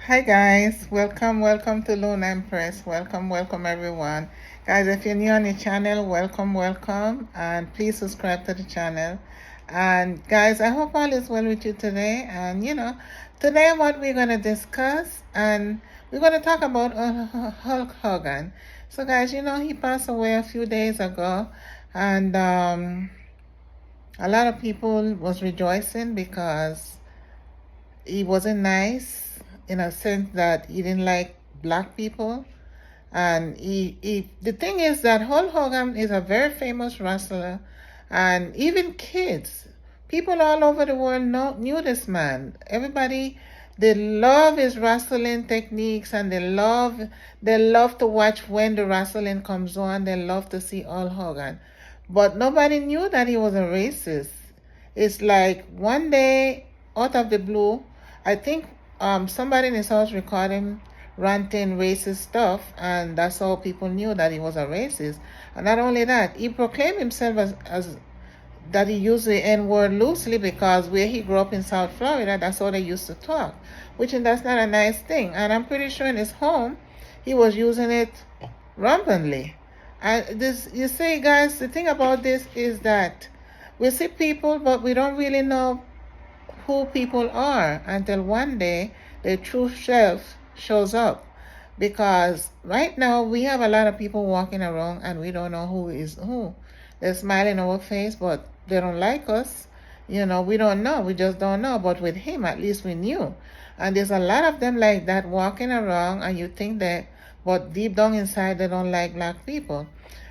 Hi guys, welcome to Luna Empress. Welcome everyone. Guys, if you're new on the channel, welcome and please subscribe to the channel. And guys, I hope all is well with you today. And today what we're gonna discuss and we're gonna talk about Hulk Hogan. So guys, he passed away a few days ago, and a lot of people was rejoicing because he wasn't nice in a sense that he didn't like black people. And the thing is that Hulk Hogan is a very famous wrestler, and even kids, people all over the world knew this man. Everybody, they love his wrestling techniques, and they love to watch when the wrestling comes on. They love to see Hulk Hogan, but nobody knew that he was a racist. It's like one day, out of the blue, I think somebody in his house recording ranting racist stuff, and that's how people knew that he was a racist. And not only that, he proclaimed himself as that he used the N-word loosely because where he grew up in South Florida, that's how they used to talk, which that's not a nice thing. And I'm pretty sure in his home, he was using it rampantly. And this, you see, guys, the thing about this is that we see people, but we don't really know who people are until one day their true self shows up. Because right now we have a lot of people walking around and we don't know who is who. They're smiling in our face, but they don't like us. We don't know. We just don't know. But with him, at least we knew. And there's a lot of them like that walking around, and you think that, but deep down inside, they don't like black people.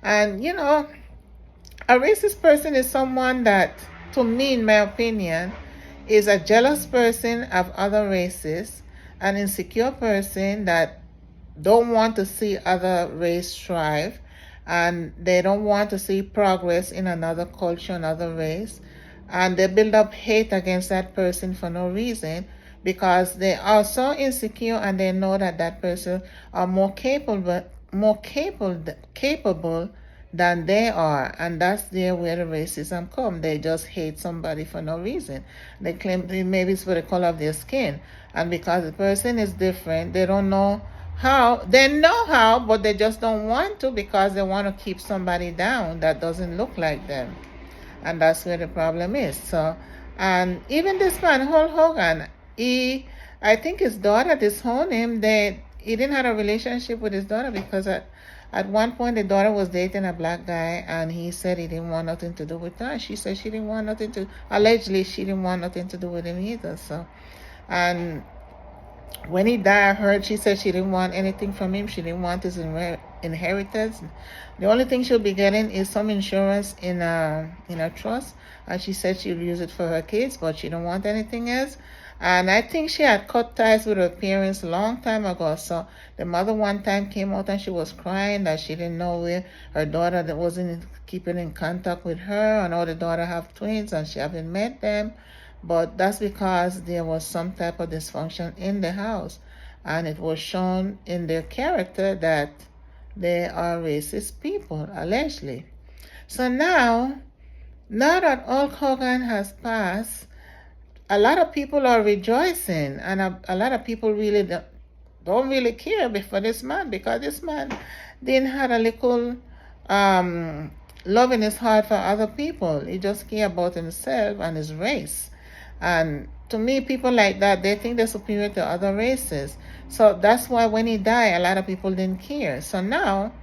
And, a racist person is someone that, to me, in my opinion, is a jealous person of other races, an insecure person that don't want to see other race thrive, and they don't want to see progress in another culture, another race, and they build up hate against that person for no reason because they are so insecure and they know that that person are more capable than they are, and that's there where the racism come. They just hate somebody for no reason. They claim maybe it's for the color of their skin, and because the person is different, they don't know how. They know how, but they just don't want to because they want to keep somebody down that doesn't look like them, and that's where the problem is. So, and even this man Hulk Hogan, I think his daughter disowned him. He didn't have a relationship with his daughter because at one point, the daughter was dating a black guy, and he said he didn't want nothing to do with her. She said she didn't want nothing to, allegedly, she didn't want nothing to do with him either. So, and when he died, I heard she said she didn't want anything from him. She didn't want his inheritance. The only thing she'll be getting is some insurance in a trust, and she said she'll use it for her kids, but she don't want anything else. And I think she had cut ties with her parents a long time ago. So the mother one time came out and she was crying that she didn't know where her daughter that wasn't keeping in contact with her. And now the daughter have twins and she haven't met them. But that's because there was some type of dysfunction in the house. And it was shown in their character that they are racist people, allegedly. So now that Hulk Hogan has passed, a lot of people are rejoicing, and a lot of people really don't really care for this man because this man didn't have a little love in his heart for other people. He just cared about himself and his race. And to me, people like that, they think they're superior to other races. So that's why when he died, a lot of people didn't care. So now,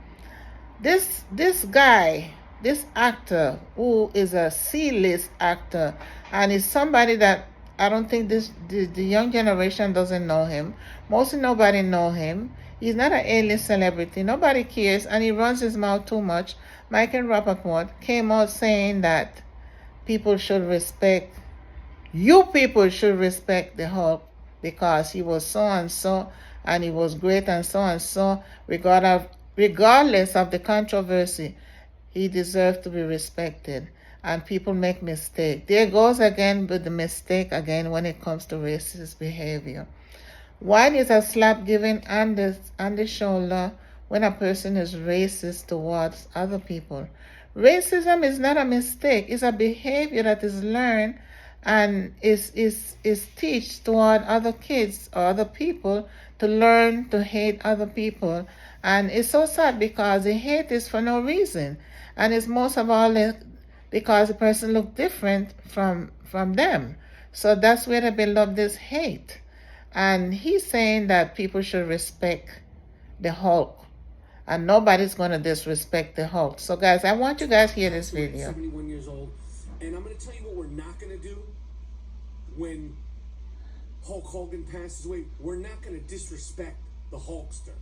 this guy, this actor who is a C-list actor, and is somebody that I don't think the young generation doesn't know him. Mostly nobody know him. He's not an A-list celebrity. Nobody cares, and he runs his mouth too much. Michael Rappaport came out saying that people should respect, you people should respect the Hulk because he was so and so, and he was great and so, regardless of the controversy. He deserves to be respected. And people make mistakes. There goes again with the mistake again when it comes to racist behavior. Why is a slap given on the shoulder when a person is racist towards other people? Racism is not a mistake. It's a behavior that is learned and is teach toward other kids or other people to learn to hate other people. And it's so sad because the hate is for no reason, and it's most of all because the person look different from them. So that's where they build up this hate. And he's saying that people should respect the Hulk, and nobody's going to disrespect the Hulk. So guys, I want you guys to hear this video. 71 years old, and I'm going to tell you what we're not going to do when Hulk Hogan passes away. We're not going to disrespect the Hulkster.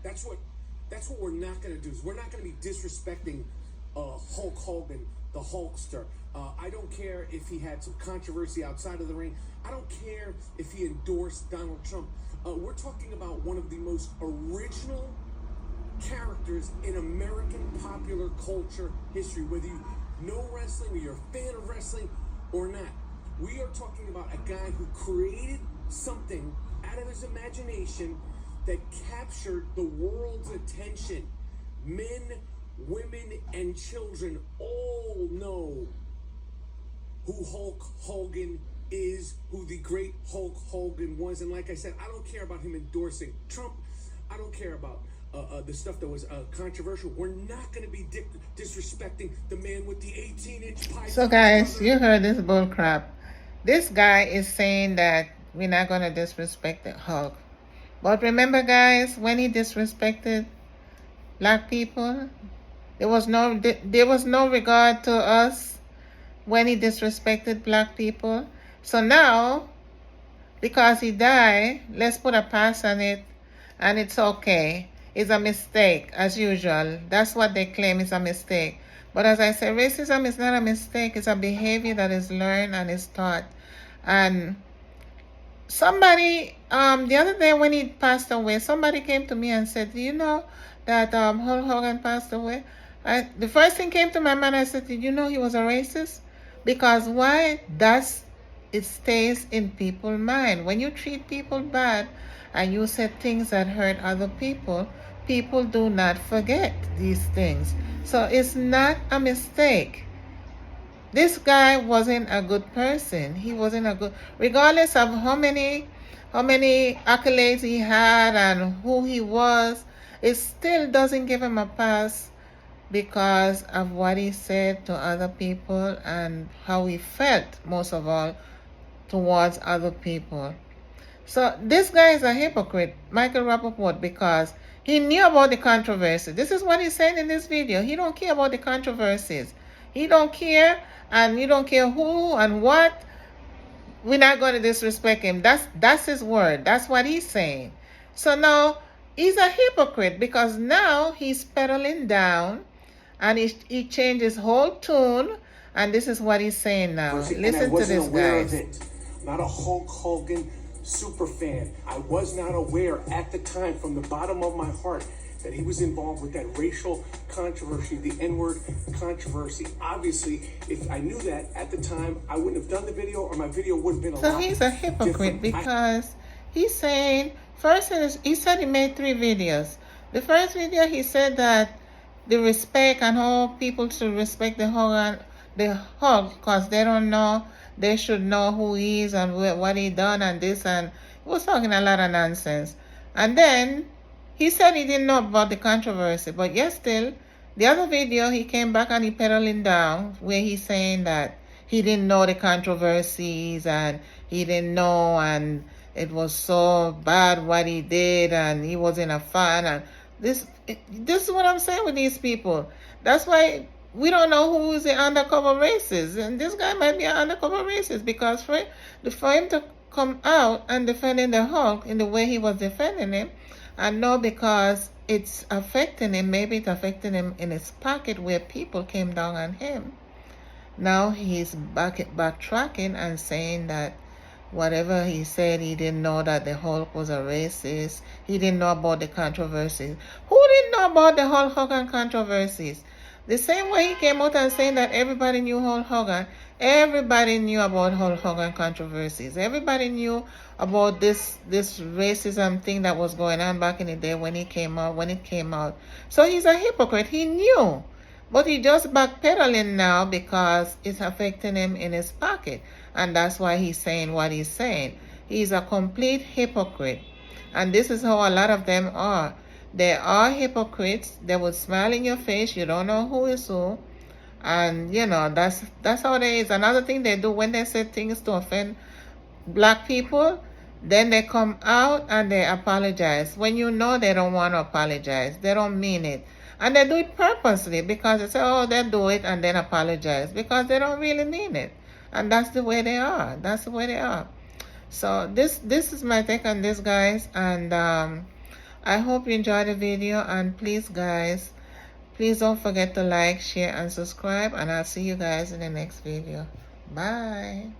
That's what we're not going to do. Is we're not going to be disrespecting Hulk Hogan, the Hulkster. I don't care if he had some controversy outside of the ring. I don't care if he endorsed Donald Trump. We're talking about one of the most original characters in American popular culture history, whether you know wrestling or you're a fan of wrestling or not. We are talking about a guy who created something out of his imagination that captured the world's attention. Men, women, and children all know who Hulk Hogan is, who the great Hulk Hogan was. And like I said, I don't care about him endorsing Trump. I don't care about the stuff that was controversial. We're not going to be disrespecting the man with the 18-inch pipe. So guys, you heard this bull crap. This guy is saying that we're not going to disrespect the Hulk. But remember guys, when he disrespected black people, there was no regard to us when he disrespected black people. So now, because he died, let's put a pass on it, and it's okay. It's a mistake, as usual. That's what they claim is a mistake. But as I said, racism is not a mistake. It's a behavior that is learned and is taught. And somebody, the other day when he passed away, somebody came to me and said, do you know that Hulk Hogan passed away? The first thing came to my mind, I said, did you know he was a racist? Because why? It stays in people's mind. When you treat people bad and you say things that hurt other people, people do not forget these things. So it's not a mistake. This guy wasn't a good person. He wasn't a good, regardless of how many accolades he had and who he was, it still doesn't give him a pass because of what he said to other people and how he felt, most of all, towards other people. So this guy is a hypocrite, Michael Rappaport, because he knew about the controversy. This is what he's saying in this video. He don't care about the controversies. He don't care, and you don't care who and what. We're not going to disrespect him. That's his word. That's what he's saying. So now he's a hypocrite because now he's pedaling down, and he changed his whole tune, and this is what he's saying now. Listen to this, guys. Not a Hulk Hogan super fan. I was not aware at the time, from the bottom of my heart, that he was involved with that racial controversy, the N-word controversy. Obviously, if I knew that at the time, I wouldn't have done the video, or my video would have been a lot So he's a hypocrite because he's saying, first he said he made 3 videos. The first video he said that the respect and how people should respect the Hulk because they don't know. They should know who he is and what he done and this, and he was talking a lot of nonsense. And then he said he didn't know about the controversy, but yet still, the other video he came back and he pedaling down where he's saying that he didn't know the controversies and he didn't know, and it was so bad what he did and he wasn't a fan. And this is what I'm saying with these people. That's why we don't know who is the undercover racist, and this guy might be an undercover racist because for him to come out and defending the Hulk in the way he was defending him, I know because it's affecting him. Maybe it's affecting him in his pocket where people came down on him. Now he's backtracking and saying that whatever he said, he didn't know that the Hulk was a racist. He didn't know about the controversies. Who didn't know about the Hulk Hogan controversies? The same way he came out and saying that everybody knew Hulk Hogan, everybody knew about Hulk Hogan controversies. Everybody knew about this racism thing that was going on back in the day when it came out. So he's a hypocrite. He knew, but he just backpedaling now because it's affecting him in his pocket. and that's why he's saying what he's saying. He's a complete hypocrite, and this is how a lot of them are. They are hypocrites. They will smile in your face. You don't know who is who, and that's how they is. Another thing they do when they say things to offend black people, then they come out and they apologize when you know they don't want to apologize. They don't mean it, and they do it purposely because they say, oh, they do it and then apologize because they don't really mean it. And that's the way they are. That's the way they are. So this is my take on this, guys, and I hope you enjoyed the video. And please, guys, please don't forget to like, share, and subscribe, and I'll see you guys in the next video. Bye.